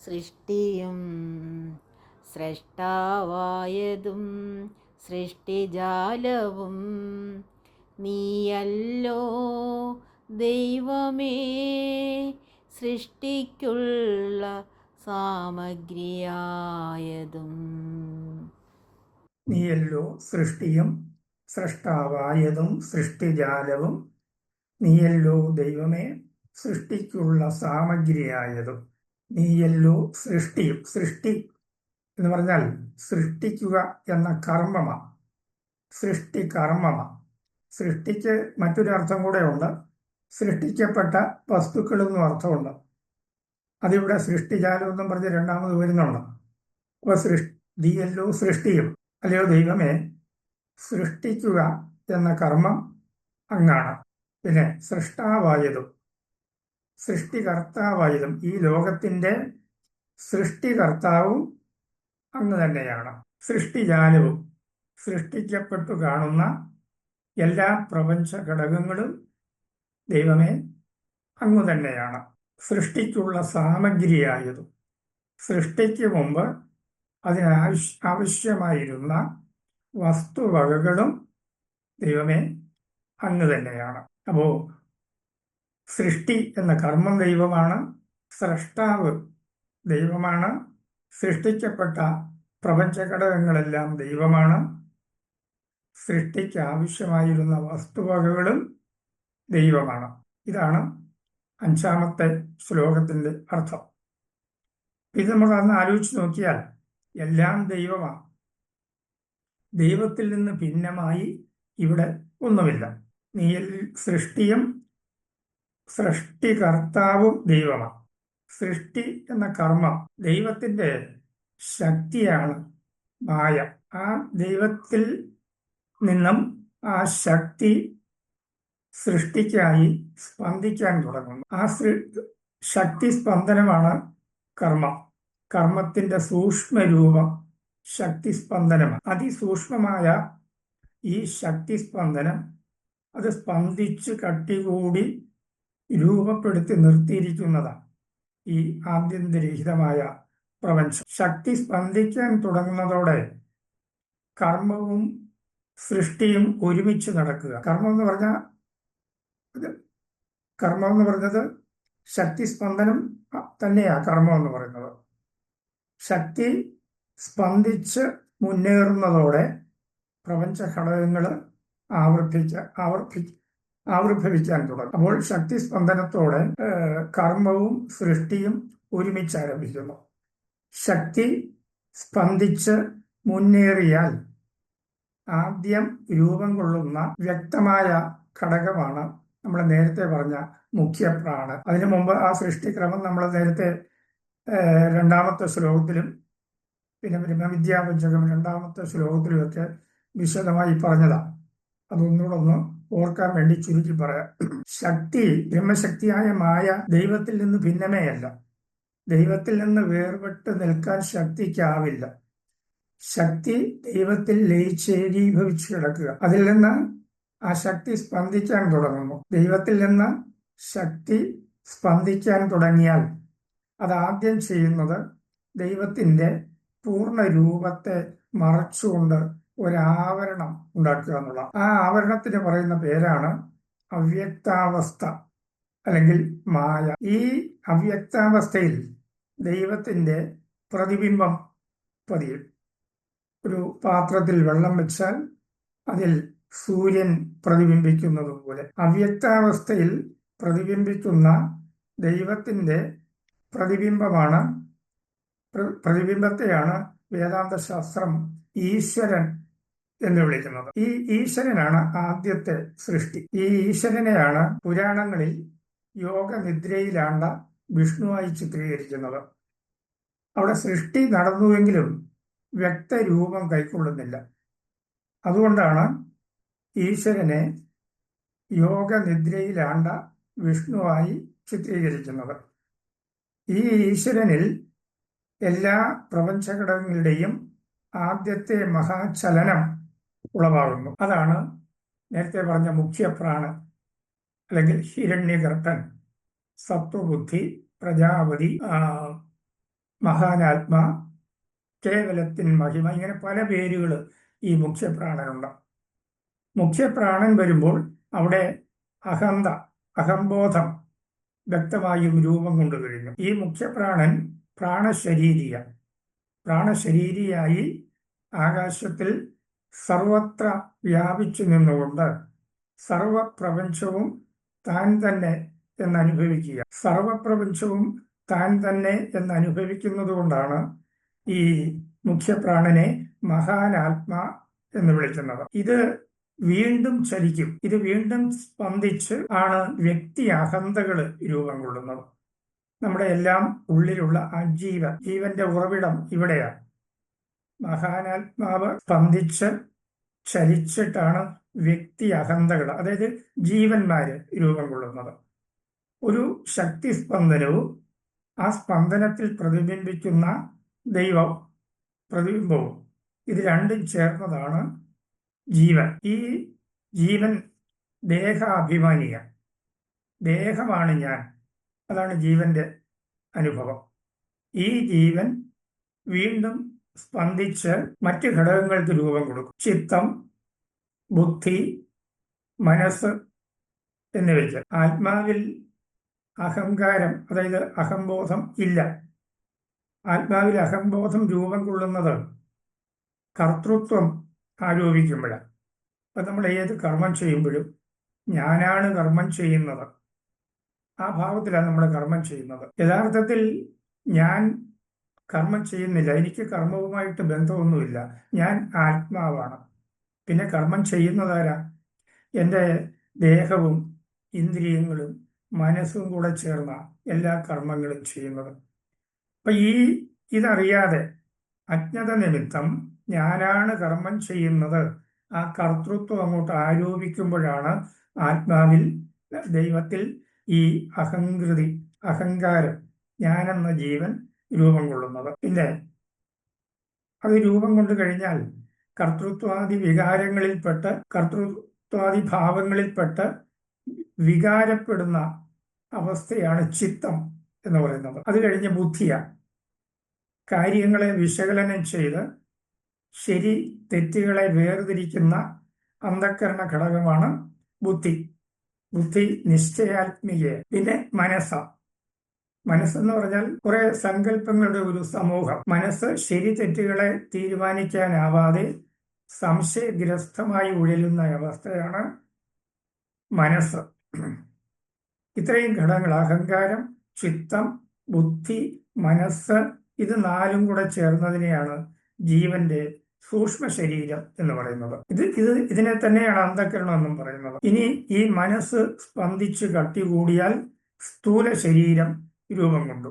സൃഷ്ടിയും സ്രഷ്ടാവായതും സൃഷ്ടിജാലവും നീയല്ലോ ദൈവമേ, സൃഷ്ടിക്കുള്ള സാമഗ്രിയായതും. നീയല്ലോ സൃഷ്ടിയും സ്രഷ്ടാവായതും സൃഷ്ടിജാലവും നീയല്ലോ ദൈവമേ, സൃഷ്ടിക്കുള്ള സാമഗ്രിയായതും. നീയല്ലോ സൃഷ്ടിയും. സൃഷ്ടി എന്ന് പറഞ്ഞാൽ സൃഷ്ടിക്കുക എന്ന കർമ്മമാണ്. സൃഷ്ടി കർമ്മമാണ്. സൃഷ്ടിക്ക് മറ്റൊരർത്ഥം കൂടെ ഉണ്ട്. സൃഷ്ടിക്കപ്പെട്ട വസ്തുക്കളെന്നും അർത്ഥമുണ്ട്. അതിവിടെ സൃഷ്ടിജാലം എന്നും പറഞ്ഞ് രണ്ടാമത് വരുന്നുണ്ട്. അപ്പൊ നീയല്ലോ സൃഷ്ടിയും, അല്ലയോ ദൈവമേ, സൃഷ്ടിക്കുക എന്ന കർമ്മം അങ്ങാണ്. പിന്നെ സൃഷ്ടാവായതും സൃഷ്ടികർത്താവായതും, ഈ ലോകത്തിന്റെ സൃഷ്ടികർത്താവും അങ്ങ് തന്നെയാണ്. സൃഷ്ടിജാലവും, സൃഷ്ടിക്കപ്പെട്ടു കാണുന്ന എല്ലാ പ്രപഞ്ച ഘടകങ്ങളും ദൈവമേ അങ്ങ് തന്നെയാണ്. സൃഷ്ടിക്കുള്ള സാമഗ്രിയായതും, സൃഷ്ടിക്ക് മുമ്പ് ആവശ്യമായിരുന്ന വസ്തുവകകളും ദൈവമേ അങ്ങ് തന്നെയാണ്. അപ്പോ സൃഷ്ടി എന്ന കർമ്മം ദൈവമാണ്, സ്രഷ്ടാവ് ദൈവമാണ്, സൃഷ്ടിക്കപ്പെട്ട പ്രപഞ്ചഘടകങ്ങളെല്ലാം ദൈവമാണ്, സൃഷ്ടിക്ക് ആവശ്യമായിരുന്ന വസ്തുവകകളും ദൈവമാണ്. ഇതാണ് 5-ാമത്തെ ശ്ലോകത്തിന്റെ അർത്ഥം. ഇത് നമ്മൾ അന്ന് ആലോചിച്ച് നോക്കിയാൽ എല്ലാം ദൈവമാണ്. ദൈവത്തിൽ നിന്ന് ഭിന്നമായി ഇവിടെ ഒന്നുമില്ല. സൃഷ്ടിയും സൃഷ്ടികർത്താവും ദൈവമാണ്. സൃഷ്ടി എന്ന കർമ്മം ദൈവത്തിന്റെ ശക്തിയാണ്, മായ. ആ ദൈവത്തിൽ നിന്നും ആ ശക്തി സൃഷ്ടിക്കായി സ്പന്ദിക്കാൻ തുടങ്ങുന്നു. ആ ശക്തി സ്പന്ദനമാണ് കർമ്മം. കർമ്മത്തിന്റെ സൂക്ഷ്മരൂപം ശക്തി സ്പന്ദനമാണ്. അതിസൂക്ഷ്മമായ ഈ ശക്തി സ്പന്ദനം അത് സ്പന്ദിച്ച് കട്ടികൂടി രൂപപ്പെടുത്തി നിർത്തിയിരിക്കുന്നതാണ് ഈ ആദ്യന്തരഹിതമായ പ്രപഞ്ചം. ശക്തി സ്പന്ദിക്കാൻ തുടങ്ങുന്നതോടെ കർമ്മവും സൃഷ്ടിയും ഒരുമിച്ച് നടക്കുക. കർമ്മം എന്ന് പറഞ്ഞത് ശക്തി സ്പന്ദനം തന്നെയാണ് കർമ്മം എന്ന് പറയുന്നത്. ശക്തി സ്പന്ദിച്ച് മുന്നേറുന്നതോടെ പ്രപഞ്ച ഘടകങ്ങൾ ആവിർഭവിക്കാൻ തുടങ്ങും. അപ്പോൾ ശക്തി സ്പന്ദനത്തോടെ കർമ്മവും സൃഷ്ടിയും ഒരുമിച്ച് ആരംഭിക്കുന്നു. ശക്തി സ്പന്ദിച്ച് മുന്നേറിയാൽ ആദ്യം രൂപം കൊള്ളുന്ന വ്യക്തമായ ഘടകമാണ് നമ്മൾ നേരത്തെ പറഞ്ഞ മുഖ്യപ്രാണൻ. അതിനു മുമ്പ് ആ സൃഷ്ടിക്രമം നമ്മൾ നേരത്തെ 2-ാമത്തെ ശ്ലോകത്തിലും പിന്നെ ബ്രഹ്മവിദ്യാപഞ്ചകം 2-ാമത്തെ ശ്ലോകത്തിലുമൊക്കെ വിശദമായി പറഞ്ഞതാണ്. അതൊന്നുകൂടെ ഒന്ന് ഓർക്കാൻ വേണ്ടി ചുരുക്കി പറയാം. ശക്തി, ബ്രഹ്മശക്തിയായ മായ ദൈവത്തിൽ നിന്ന് ഭിന്നമേ അല്ല. ദൈവത്തിൽ നിന്ന് വേർപെട്ട് നിൽക്കാൻ ശക്തിക്കാവില്ല. ശക്തി ദൈവത്തിൽ ലയിച്ചേകീഭവിച്ച് കിടക്കുക. അതിൽ നിന്ന് ആ ശക്തി സ്പന്ദിക്കാൻ തുടങ്ങുന്നു. ദൈവത്തിൽ നിന്ന് ശക്തി സ്പന്ദിക്കാൻ തുടങ്ങിയാൽ അതാദ്യം ചെയ്യുന്നത് ദൈവത്തിന്റെ പൂർണ്ണ രൂപത്തെ മറച്ചുകൊണ്ട് ഒരാവരണം ഉണ്ടാക്കുക എന്നുള്ള. ആ ആവരണത്തിന് പറയുന്ന പേരാണ് അവ്യക്താവസ്ഥ അല്ലെങ്കിൽ മായ. ഈ അവ്യക്താവസ്ഥയിൽ ദൈവത്തിന്റെ പ്രതിബിംബം പതിയും. ഒരു പാത്രത്തിൽ വെള്ളം വെച്ചാൽ അതിൽ സൂര്യൻ പ്രതിബിംബിക്കുന്നത് പോലെ അവ്യക്താവസ്ഥയിൽ പ്രതിബിംബിക്കുന്ന ദൈവത്തിന്റെ പ്രതിബിംബത്തെയാണ് വേദാന്ത ശാസ്ത്രം ഈശ്വരൻ എന്ന് വിളിക്കുന്നത്. ഈ ഈശ്വരനാണ് ആദ്യത്തെ സൃഷ്ടി. ഈ ഈശ്വരനെയാണ് പുരാണങ്ങളിൽ യോഗനിദ്രയിലാണ്ട വിഷ്ണുവായി ചിത്രീകരിക്കുന്നത്. അവിടെ സൃഷ്ടി നടന്നുവെങ്കിലും വ്യക്തരൂപം കൈക്കൊള്ളുന്നില്ല. അതുകൊണ്ടാണ് ഈശ്വരനെ യോഗനിദ്രയിലാണ്ട വിഷ്ണുവായി ചിത്രീകരിക്കുന്നത്. ഈ ഈശ്വരനിൽ എല്ലാ പ്രപഞ്ചഘടകങ്ങളുടെയും ആദ്യത്തെ മഹാചലനം ഉളവാകുന്നു. അതാണ് നേരത്തെ പറഞ്ഞ മുഖ്യപ്രാണൻ അല്ലെങ്കിൽ ഹിരണ്യഗർഭൻ, സത്വബുദ്ധി, പ്രജാപതി, മഹാനാത്മാ, കേവലത്തിൻ മഹിമ, ഇങ്ങനെ പല പേരുകൾ ഈ മുഖ്യപ്രാണനുണ്ട്. മുഖ്യപ്രാണൻ വരുമ്പോൾ അവിടെ അഹന്ത, അഹംബോധം വ്യക്തമായും രൂപം കൊണ്ടു കഴിഞ്ഞു. ഈ മുഖ്യപ്രാണൻ പ്രാണശരീരിയായി ആകാശത്തിൽ സർവത്ര വ്യാപിച്ചു നിന്നുകൊണ്ട് സർവപ്രപഞ്ചവും താൻ തന്നെ എന്നനുഭവിക്കുക. സർവപ്രപഞ്ചവും താൻ തന്നെ എന്നനുഭവിക്കുന്നത് കൊണ്ടാണ് ഈ മുഖ്യപ്രാണനെ മഹാനാത്മാ എന്ന് വിളിക്കുന്നത്. ഇത് വീണ്ടും ചലിക്കും. ഇത് വീണ്ടും സ്പന്ദിച്ച് ആണ് വ്യക്തി അഹന്തകൾ രൂപം കൊള്ളുന്നത്. നമ്മുടെ എല്ലാം ഉള്ളിലുള്ള ആ ജീവന്റെ ഉറവിടം ഇവിടെയാണ്. മഹാനാത്മാവ് സ്പന്ദിച്ച് ചലിച്ചിട്ടാണ് വ്യക്തി അഹന്തകൾ, അതായത് ജീവന്മാര് രൂപം കൊള്ളുന്നത്. ഒരു ശക്തി സ്പന്ദനവും ആ സ്പന്ദനത്തിൽ പ്രതിബിംബിക്കുന്ന പ്രതിബിംബവും, ഇത് രണ്ടും ചേർന്നതാണ് ജീവൻ. ഈ ജീവൻ ദേഹാഭിമാനിയാണ്. ദേഹമാണ് ഞാൻ, അതാണ് ജീവന്റെ അനുഭവം. ഈ ജീവൻ വീണ്ടും സ്പന്ദിച്ച് മറ്റ് ഘടകങ്ങൾക്ക് രൂപം കൊടുക്കും. ചിത്തം, ബുദ്ധി, മനസ്സ് എന്നിവയ്ക്ക്. ആത്മാവിൽ അഹങ്കാരം, അതായത് അഹംബോധം ഇല്ല. ആത്മാവിൽ അഹംബോധം രൂപം കൊള്ളുന്നത് കർത്തൃത്വം ആരോപിക്കുമ്പോഴാണ്. അപ്പം നമ്മൾ ഏത് കർമ്മം ചെയ്യുമ്പോഴും ഞാനാണ് കർമ്മം ചെയ്യുന്നത്, ആ ഭാവത്തിലാണ് നമ്മൾ കർമ്മം ചെയ്യുന്നത്. യഥാർത്ഥത്തിൽ ഞാൻ കർമ്മം ചെയ്യുന്നില്ല, എനിക്ക് കർമ്മവുമായിട്ട് ബന്ധമൊന്നുമില്ല, ഞാൻ ആത്മാവാണ്. പിന്നെ കർമ്മം ചെയ്യുന്നതാരാ? എൻ്റെ ദേഹവും ഇന്ദ്രിയങ്ങളും മനസ്സും കൂടെ ചേർന്ന എല്ലാ കർമ്മങ്ങളും ചെയ്യുന്നത്. അപ്പൊ ഇതറിയാതെ അജ്ഞത നിമിത്തം ഞാനാണ് കർമ്മം ചെയ്യുന്നത്, ആ കർത്തൃത്വം അങ്ങോട്ട് ആരോപിക്കുമ്പോഴാണ് ആത്മാവിൽ, ദൈവത്തിൽ ഈ അഹങ്കാരം, ഞാനെന്ന ജീവൻ രൂപം കൊള്ളുന്നത്. പിന്നെ അത് രൂപം കൊണ്ടു കഴിഞ്ഞാൽ കർത്തൃത്വാദി ഭാവങ്ങളിൽപ്പെട്ട് വികാരപ്പെടുന്ന അവസ്ഥയാണ് ചിത്തം എന്ന് പറയുന്നത്. അത് കഴിഞ്ഞ് ബുദ്ധിയാണ്. കാര്യങ്ങളെ വിശകലനം ചെയ്ത് ശരി തെറ്റുകളെ വേർതിരിക്കുന്ന അന്ധക്കരണ ഘടകമാണ് ബുദ്ധി. ബുദ്ധി നിശ്ചയാത്മിക. പിന്നെ മനസ്സെന്ന് പറഞ്ഞാൽ കുറെ സങ്കല്പങ്ങളുടെ ഒരു സമൂഹം. മനസ്സ് ശരി തെറ്റുകളെ തീരുമാനിക്കാനാവാതെ സംശയഗ്രസ്തമായി ഉഴലുന്ന അവസ്ഥയാണ് മനസ്സ്. ഇത്രയും ഘടകങ്ങൾ, അഹങ്കാരം, ചിത്തം, ബുദ്ധി, മനസ്സ്, ഇത് നാലും കൂടെ ചേർന്നതിനെയാണ് ജീവന്റെ സൂക്ഷ്മ ശരീരം എന്ന് പറയുന്നത്. ഇതിനെ തന്നെയാണ് അന്ധക്കരണം എന്നും പറയുന്നത്. ഇനി ഈ മനസ്സ് സ്പന്ദിച്ച് കട്ടികൂടിയാൽ സ്ഥൂല ശരീരം രൂപം കൊണ്ടു.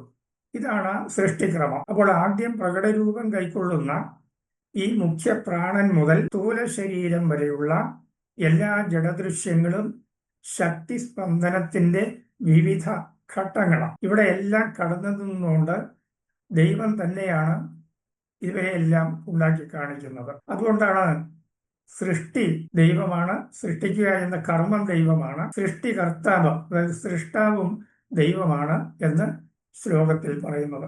ഇതാണ് സൃഷ്ടിക്രമം. അപ്പോൾ ആദ്യം പ്രകടരൂപം കൈക്കൊള്ളുന്ന ഈ മുഖ്യ പ്രാണൻ മുതൽ സ്ഥൂല ശരീരം വരെയുള്ള എല്ലാ ജഡദൃശ്യങ്ങളും ശക്തി സ്പന്ദനത്തിന്റെ വിവിധ ഘട്ടങ്ങളാണ്. ഇവിടെ എല്ലാം കടന്നു നിന്നുകൊണ്ട് ദൈവം തന്നെയാണ് ഇവയെല്ലാം ഉണ്ടാക്കി കാണിക്കുന്നത്. അതുകൊണ്ടാണ് സൃഷ്ടി ദൈവമാണ്, സൃഷ്ടിക്കുക എന്ന കർമ്മം ദൈവമാണ്, സൃഷ്ടികർത്താവ് അതായത് സൃഷ്ടാവും ദൈവമാണ് എന്ന് ശ്ലോകത്തിൽ പറയുന്നത്.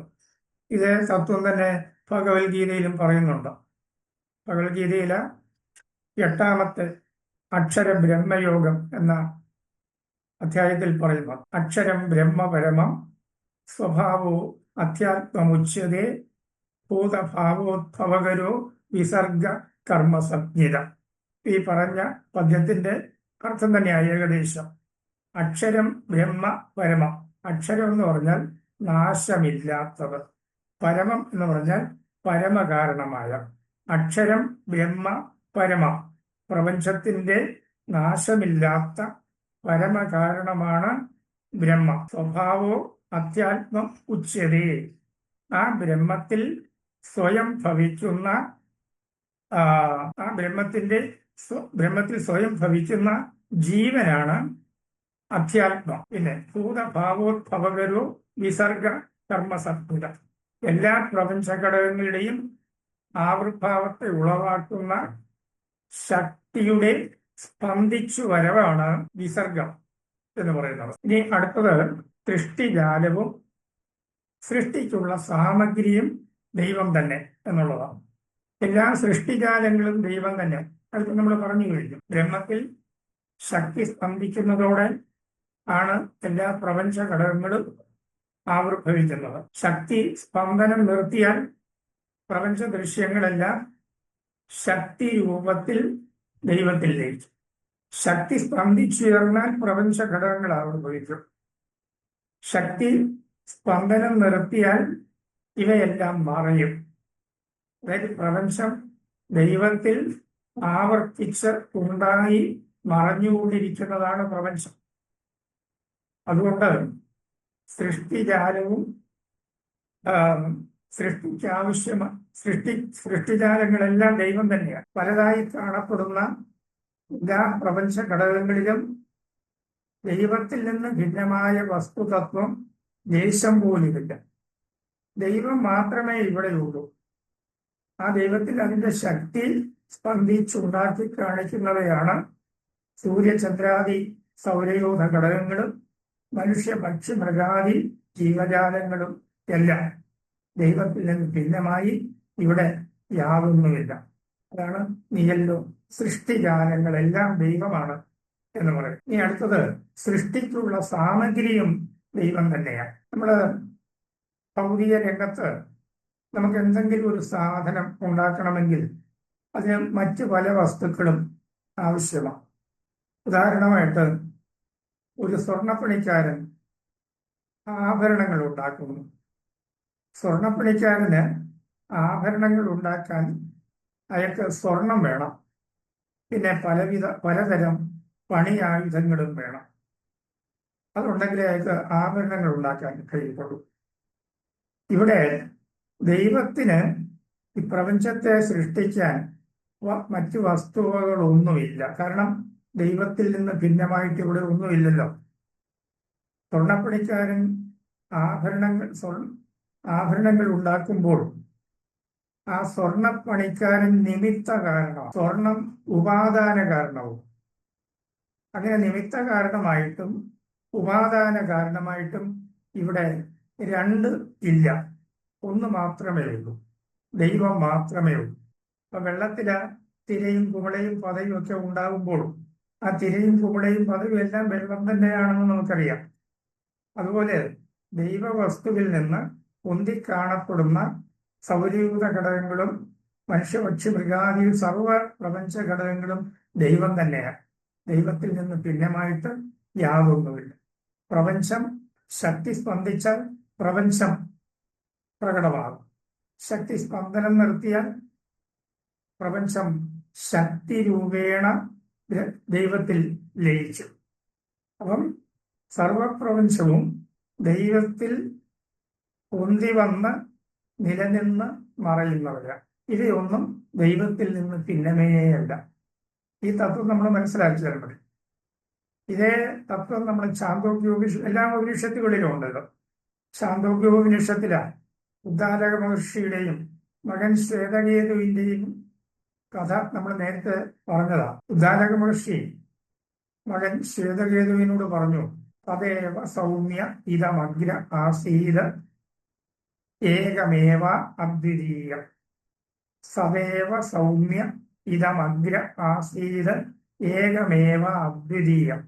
ഇതേ തത്വം തന്നെ ഭഗവത്ഗീതയിലും പറയുന്നുണ്ട്. ഭഗവത്ഗീതയിലെ 8ാമത്തെ അക്ഷര ബ്രഹ്മയോഗം എന്ന അധ്യായത്തിൽ പറയുന്നു, അക്ഷരം ബ്രഹ്മപരമം സ്വഭാവോ അധ്യാത്മമുച്യതേ ഭൂതഭാവോദ്ഭവകരോ വിസർഗ കർമ്മസംജ്ഞിത. ഈ പറഞ്ഞ പദ്യത്തിന്റെ അർത്ഥം തന്നെയാണ് ഏകദേശം. അക്ഷരം ബ്രഹ്മ പരമം. അക്ഷരം എന്ന് പറഞ്ഞാൽ നാശമില്ലാത്തത്, പരമം എന്ന് പറഞ്ഞാൽ പരമകാരണമായ. അക്ഷരം ബ്രഹ്മ പരമം, പ്രപഞ്ചത്തിന്റെ നാശമില്ലാത്ത പരമകാരണമാണ് ബ്രഹ്മ. സ്വഭാവോ അധ്യാത്മം ഉച്യതേ. ആ ബ്രഹ്മത്തിൽ സ്വയം ഭവിക്കുന്ന ബ്രഹ്മത്തിൽ സ്വയം ഭവിക്കുന്ന ജീവനാണ് അധ്യാത്മം. പിന്നെ ഭൂതഭാവോദ്ഭവകരോ വിസർഗ കർമ്മസംജ്ഞിത. എല്ലാ പ്രപഞ്ച ഘടകങ്ങളുടെയും ആവിർഭാവത്തെ ഉളവാക്കുന്ന ശക്തിയുടെ സ്പന്ദിച്ചു വരവാണ് വിസർഗം എന്ന് പറയുന്നത്. ഇനി അടുത്തത് സൃഷ്ടിജാലവും സൃഷ്ടിക്കുള്ള സാമഗ്രിയും ദൈവം തന്നെ എന്നുള്ളതാണ്. എല്ലാ സൃഷ്ടിജാലങ്ങളും ദൈവം തന്നെ. അത് നമ്മൾ പറഞ്ഞു കഴിഞ്ഞു. ബ്രഹ്മത്തിൽ ശക്തി സ്പന്ദിക്കുന്നതോടെ ആണ് എല്ലാ പ്രപഞ്ച ഘടകങ്ങളും ആവിർഭവിക്കുന്നത്. ശക്തി സ്പന്ദനം നിർത്തിയാൽ പ്രപഞ്ച ദൃശ്യങ്ങളെല്ലാം ശക്തി രൂപത്തിൽ ദൈവത്തിൽ ലയിക്കും. ശക്തി സ്പന്ദിച്ചുയർന്നാൽ പ്രപഞ്ച ഘടകങ്ങൾ ആവിർഭവിക്കും. ശക്തി സ്പന്ദനം നിർത്തിയാൽ ഇവയെല്ലാം മറയും. അതായത് പ്രപഞ്ചം ദൈവത്തിൽ ആവർത്തിച്ച് ഉണ്ടായി മറഞ്ഞുകൊണ്ടിരിക്കുന്നതാണ് പ്രപഞ്ചം. അതുകൊണ്ട് സൃഷ്ടിജാലവും സൃഷ്ടിജാലങ്ങളെല്ലാം ദൈവം തന്നെയാണ്. പലതായി കാണപ്പെടുന്ന എല്ലാ പ്രപഞ്ച ഘടകങ്ങളിലും ദൈവത്തിൽ നിന്ന് ഭിന്നമായ വസ്തുതത്വം ലേശം പോലുമില്ല. ദൈവം മാത്രമേ ഇവിടെയുള്ളൂ. ആ ദൈവത്തിൽ അതിന്റെ ശക്തി സ്പന്ദിച്ചുണ്ടാക്കി കാണിക്കുന്നവയാണ് സൂര്യചന്ദ്രാദി സൗരയൂഥ ഘടകങ്ങളും മനുഷ്യ പക്ഷി മൃഗാദി ജീവജാലങ്ങളും എല്ലാം. ദൈവത്തിൽ നിന്ന് ഭിന്നമായി ഇവിടെ യാതൊന്നുമില്ല. അതാണ് നീയല്ലോ സൃഷ്ടിജാലങ്ങളെല്ലാം ദൈവമാണ് എന്ന് പറയും. ഇനി അടുത്തത് സൃഷ്ടിക്കുള്ള സാമഗ്രിയും ദൈവം തന്നെയാണ്. നമ്മള് ഭൗതിക രംഗത്ത് നമുക്ക് എന്തെങ്കിലും ഒരു സാധനം ഉണ്ടാക്കണമെങ്കിൽ അതിന് മറ്റ് പല വസ്തുക്കളും ആവശ്യമാണ്. ഉദാഹരണമായിട്ട് ഒരു സ്വർണ്ണപ്പണിക്കാരൻ ആഭരണങ്ങൾ ഉണ്ടാക്കുന്നു. സ്വർണ്ണപ്പണിക്കാരന് ആഭരണങ്ങൾ ഉണ്ടാക്കാൻ അയാൾക്ക് സ്വർണം വേണം. പിന്നെ പലതരം പണിയായുധങ്ങളും വേണം. അതുണ്ടെങ്കിലേ അയാൾക്ക് ആഭരണങ്ങൾ ഉണ്ടാക്കാൻ കഴിയുള്ളൂ. ഇവിടെ ദൈവത്തിന് ഈ പ്രപഞ്ചത്തെ സൃഷ്ടിക്കാൻ മറ്റു വസ്തുവകളൊന്നുമില്ല. കാരണം ദൈവത്തിൽ നിന്ന് ഭിന്നമായിട്ട് ഇവിടെ ഒന്നുമില്ലല്ലോ. സ്വർണ്ണപ്പണിക്കാരൻ ആഭരണങ്ങൾ ഉണ്ടാക്കുമ്പോൾ ആ സ്വർണ്ണപ്പണിക്കാരൻ നിമിത്ത കാരണവും സ്വർണം ഉപാദാന കാരണവും. അങ്ങനെ നിമിത്ത കാരണമായിട്ടും ഉപാദാന കാരണമായിട്ടും ഇവിടെ രണ്ട് ഇല്ല, ഒന്ന് മാത്രമേ ഉള്ളൂ. ദൈവം മാത്രമേ ഉള്ളൂ. അപ്പൊ വെള്ളത്തില് തിരയും കുമിളയും പതയും ഒക്കെ ഉണ്ടാകുമ്പോൾ ആ തിരയും കുമിളയും പതയും എല്ലാം വെള്ളം തന്നെയാണെന്ന് നമുക്കറിയാം. അതുപോലെ ദൈവവസ്തുവിൽ നിന്ന് പൊന്തിക്കാണപ്പെടുന്ന സൗരയൂഥ ഘടകങ്ങളും മനുഷ്യപക്ഷി മൃഗാദി സർവ പ്രപഞ്ച ഘടകങ്ങളും ദൈവം തന്നെയാണ്. ദൈവത്തിൽ നിന്ന് ഭിന്നമായിട്ട് യാതൊന്നുമില്ല. പ്രപഞ്ചം ശക്തി സ്പന്ദിച്ചാൽ പ്രപഞ്ചം പ്രകടമാകും. ശക്തി സ്പന്ദനം നിർത്തിയാൽ പ്രപഞ്ചം ശക്തി രൂപേണ ദൈവത്തിൽ ലയിച്ചു. അപ്പം സർവപ്രപഞ്ചവും ദൈവത്തിൽ പൊന്തി വന്ന് നിലനിന്ന് മറയുന്നവരാണ്. ഇവയൊന്നും ദൈവത്തിൽ നിന്ന് ഭിന്നമേയല്ല. ഈ തത്വം നമ്മൾ മനസ്സിലാക്കിയാൽ മതി. ഇതേ തത്വം നമ്മൾ എല്ലാ ഉപനിഷത്തുകളിലും ഉണ്ടല്ലോ. ശാന്തോഗ്യോപനിഷത്തിലാണ് ഉദ്ദാലക മഹർഷിയുടെയും മകൻ ശ്വേതകേതുവിന്റെയും കഥ നമ്മൾ നേരത്തെ പറഞ്ഞതാണ്. ഉദ്ദാലക മഹർഷി മകൻ ശ്വേതകേതുവിനോട് പറഞ്ഞു, തദേവ സൗമ്യ ഇതമഗ്ര ആസീത് ഏകമേവ അദ്വിതീയം. സദേവ സൗമ്യ ഇതമഗ്ര ആസീത് ഏകമേവ അദ്വിതീയം.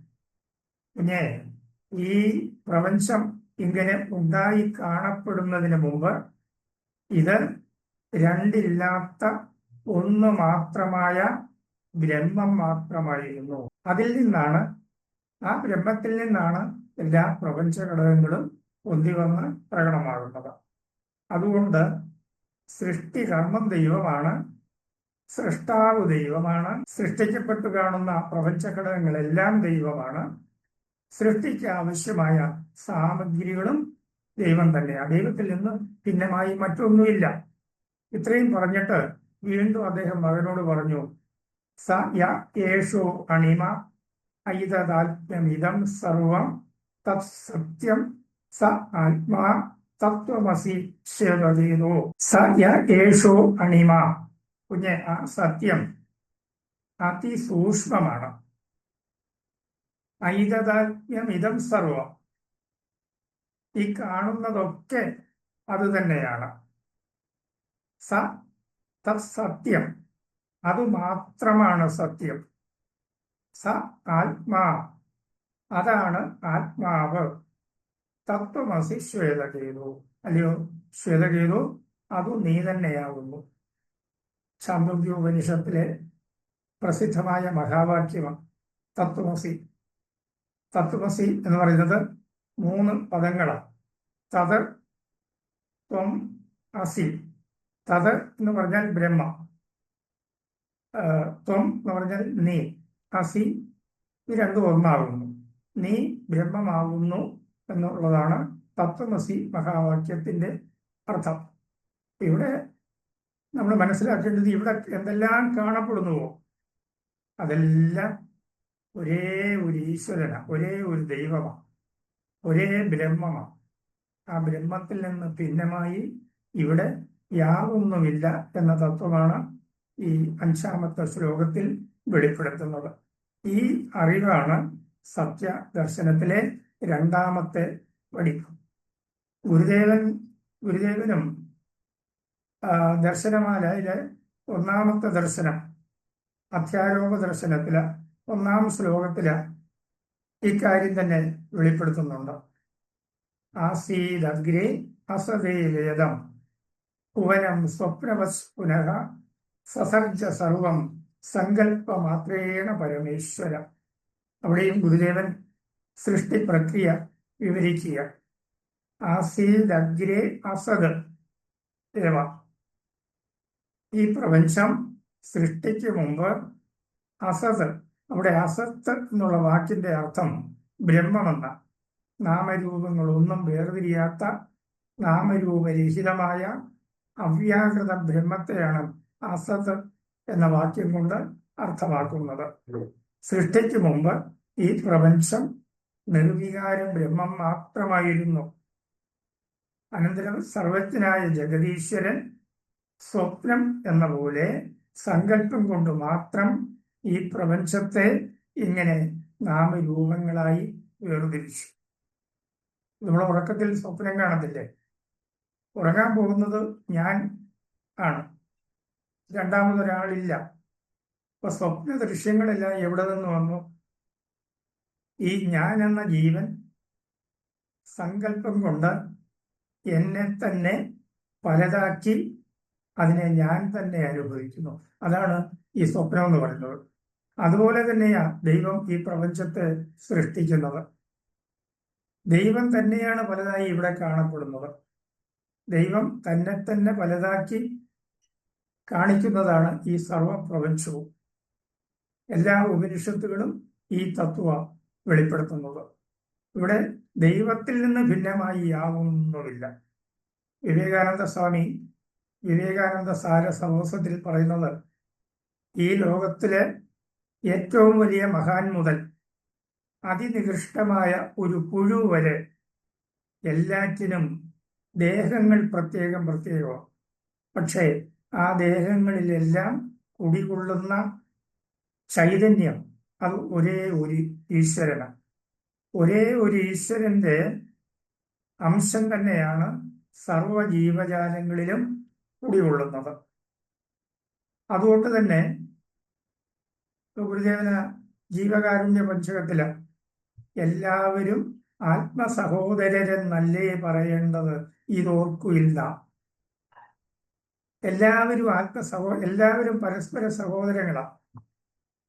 പിന്നെ ഈ പ്രപഞ്ചം ഇങ്ങനെ ഉണ്ടായി കാണപ്പെടുന്നതിന് മുമ്പ് ഇത് രണ്ടില്ലാത്ത ഒന്ന് മാത്രമായ ബ്രഹ്മം മാത്രമായിരുന്നു. ആ ബ്രഹ്മത്തിൽ നിന്നാണ് എല്ലാ പ്രപഞ്ച ഘടകങ്ങളും ഒന്നിവന്ന് പ്രകടമാകുന്നത്. അതുകൊണ്ട് സൃഷ്ടികർമ്മം ദൈവമാണ്, സൃഷ്ടാവ് ദൈവമാണ്, സൃഷ്ടിക്കപ്പെട്ടു കാണുന്ന പ്രപഞ്ച ഘടകങ്ങളെല്ലാം ദൈവമാണ്, സൃഷ്ടിക്ക് ആവശ്യമായ സാമഗ്രികളും ദൈവം തന്നെയാണ്. ദൈവത്തിൽ നിന്ന് ഭിന്നമായി മറ്റൊന്നുമില്ല. ഇത്രയും പറഞ്ഞിട്ട് വീണ്ടും അദ്ദേഹം മകനോട് പറഞ്ഞു, സ യേഷോ അണിമ ഐതദാത്മ്യമിദം സർവം തത് സത്യം സ ആത്മാ തത്വമസി ശേവവേദോ. സ യേഷോ അണിമ. കുഞ്ഞെ, ആ സത്യം അതിസൂക്ഷ്മമാണ്. ഐതദാത്മ്യമിദം സർവം. ഈ കാണുന്നതൊക്കെ അത് തന്നെയാണ്. സ തത്സത്യം, അത് മാത്രമാണ് സത്യം. സ ആത്മാ, അതാണ് ആത്മാവ്. തത്വമസി ശ്വേതകേതു, അല്ലയോ ശ്വേതകേതു, അത് നീ തന്നെയാകുന്നു. ഛാന്ദോഗ്യോപനിഷത്തിലെ പ്രസിദ്ധമായ മഹാവാക്യമാണ് തത്വമസി. തത്വമസി എന്ന് പറയുന്നത് 3 പദങ്ങളാണ്. തത്, ത്വം, അസി. തത് എന്ന് പറഞ്ഞാൽ ബ്രഹ്മ, ത്വം എന്ന് പറഞ്ഞാൽ നീ, അസി ഈ രണ്ടും ഒന്നാകുന്നു. നീ ബ്രഹ്മമാകുന്നു എന്നുള്ളതാണ് തത്വമസി മഹാവാക്യത്തിന്റെ അർത്ഥം. ഇവിടെ നമ്മൾ മനസ്സിലാക്കേണ്ടത്, ഇവിടെ എന്തെല്ലാം കാണപ്പെടുന്നുവോ അതെല്ലാം ഒരേ ഒരു ഈശ്വരനാണ്, ഒരേ ഒരു ദൈവമാണ്, ഒരേ ബ്രഹ്മമാണ്. ആ ബ്രഹ്മത്തിൽ നിന്ന് ഭിന്നമായി ഇവിടെ യാതൊന്നുമില്ല എന്ന തത്വമാണ് ഈ 5-ാമത്തെ ശ്ലോകത്തിൽ വെളിപ്പെടുത്തുന്നത്. ഈ അറിവാണ് സത്യദർശനത്തിലെ 2ാമത്തെ പടി. ഗുരുദേവനും ദർശനമാലയിലെ 1-ാമത്തെ ദർശനം, അധ്യാരോപ ദർശനത്തില് 1-ാം ശ്ലോകത്തില് ഇക്കാര്യം തന്നെ വെളിപ്പെടുത്തുന്നുണ്ട്. ആസീദഗ്രേ അസദേ വേദം ഭുവനം സ്വപ്നവസ് പുനഃ സസർജ സർവം സങ്കല്പമാത്രേണ പരമേശ്വര. അവിടെയും ഗുരുദേവൻ സൃഷ്ടി പ്രക്രിയ വിവരിക്കുക. ആസീദഗ്രേ അസദ് ഏവ, ഈ പ്രപഞ്ചം സൃഷ്ടിക്ക് മുമ്പ് അസത്, അവിടെ അസത്ത് എന്നുള്ള വാക്കിന്റെ അർത്ഥം ബ്രഹ്മമെന്ന, നാമരൂപങ്ങളൊന്നും വേർതിരിയാത്ത നാമരൂപരഹിതമായ അവ്യാകൃത ബ്രഹ്മത്തെയാണ് അസത് എന്ന വാക്യം കൊണ്ട് അർത്ഥമാക്കുന്നത്. സൃഷ്ടിക്ക് മുമ്പ് ഈ പ്രപഞ്ചം നിർവികാര ബ്രഹ്മം മാത്രമായിരുന്നു. അനന്തരം സർവജ്ഞനായ ജഗദീശ്വരൻ സ്വപ്നം എന്ന പോലെ സങ്കല്പം കൊണ്ട് മാത്രം ഈ പ്രപഞ്ചത്തെ ഇങ്ങനെ നാമരൂപങ്ങളായി വേർതിരിച്ചു. നമ്മൾ ഉറക്കത്തിൽ സ്വപ്നം കാണത്തില്ലേ? ഉറങ്ങാൻ പോകുന്നത് ഞാൻ ആണ്, രണ്ടാമതൊരാളില്ല. അപ്പൊ സ്വപ്ന ദൃശ്യങ്ങളെല്ലാം എവിടെ നിന്ന് വന്നു? ഈ ഞാൻ എന്ന ജീവൻ സങ്കല്പം കൊണ്ട് എന്നെ തന്നെ പലതാക്കി അതിനെ ഞാൻ തന്നെ അനുഭവിക്കുന്നു. അതാണ് ഈ സ്വപ്നം എന്ന് പറയുന്നത്. അതുപോലെ തന്നെയാ ദൈവം ഈ പ്രപഞ്ചത്തെ സൃഷ്ടിക്കുന്നത്. ദൈവം തന്നെയാണ് പലതായി ഇവിടെ കാണപ്പെടുന്നത്. ദൈവം തന്നെ തന്നെ പലതാക്കി കാണിക്കുന്നതാണ് ഈ സർവപ്രപഞ്ചവും. എല്ലാ ഉപനിഷത്തുകളും ഈ തത്വ വെളിപ്പെടുത്തുന്നത്. ഇവിടെ ദൈവത്തിൽ നിന്ന് ഭിന്നമായി യാതൊന്നുമില്ല. വിവേകാനന്ദ സ്വാമി വിവേകാനന്ദ സാര സർവസ്വത്തിൽ പറയുന്നത്, ഈ ലോകത്തിലെ ഏറ്റവും വലിയ മഹാൻ മുതൽ അതിനികൃഷ്ടമായ ഒരു പുഴു വരെ എല്ലാറ്റിനും ദേഹങ്ങൾ പ്രത്യേകം പ്രത്യേകമാണ്. പക്ഷേ ആ ദേഹങ്ങളിലെല്ലാം കുടികൊള്ളുന്ന ചൈതന്യം അത് ഒരേ ഒരു ഈശ്വരനാണ്. ഒരേ ഒരു ഈശ്വരന്റെ അംശം തന്നെയാണ് സർവ ജീവജാലങ്ങളിലും കുടികൊള്ളുന്നത്. അതുകൊണ്ട് തന്നെ ഗുരുദേവന ജീവകാരുണ്യ പഞ്ചകത്തില് എല്ലാവരും ആത്മസഹോദരരെന്നല്ലേ പറയേണ്ടത്, ഇതോർക്കുമില്ല. എല്ലാവരും പരസ്പര സഹോദരങ്ങളാണ്.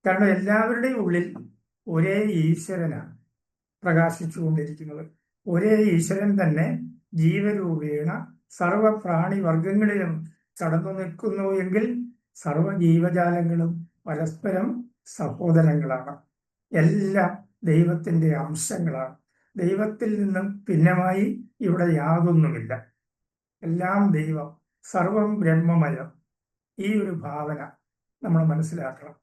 കാരണം എല്ലാവരുടെയും ഉള്ളിൽ ഒരേ ഈശ്വരനാണ് പ്രകാശിച്ചുകൊണ്ടിരിക്കുന്നത്. ഒരേ ഈശ്വരൻ തന്നെ ജീവരൂപേണ സർവ പ്രാണിവർഗങ്ങളിലും കടന്നു നിൽക്കുന്നു എങ്കിൽ സർവ ജീവജാലങ്ങളും പരസ്പരം സഹോദരങ്ങളാണ്. എല്ലാം ദൈവത്തിന്റെ അംശങ്ങളാണ്. ദൈവത്തിൽ നിന്നും ഭിന്നമായി ഇവിടെ യാതൊന്നുമില്ല. എല്ലാം ദൈവം, സർവം ബ്രഹ്മമയം. ഈ ഒരു ഭാവന നമ്മൾ മനസ്സിലാക്കണം.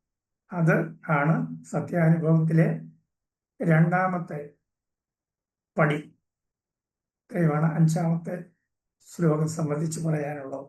അത് ആണ് സത്യാനുഭവത്തിലെ 2ാമത്തെ പടി. ഇത്രയുമാണ് 5-ാമത്തെ ശ്ലോകം സംബന്ധിച്ച് പറയാനുള്ളത്.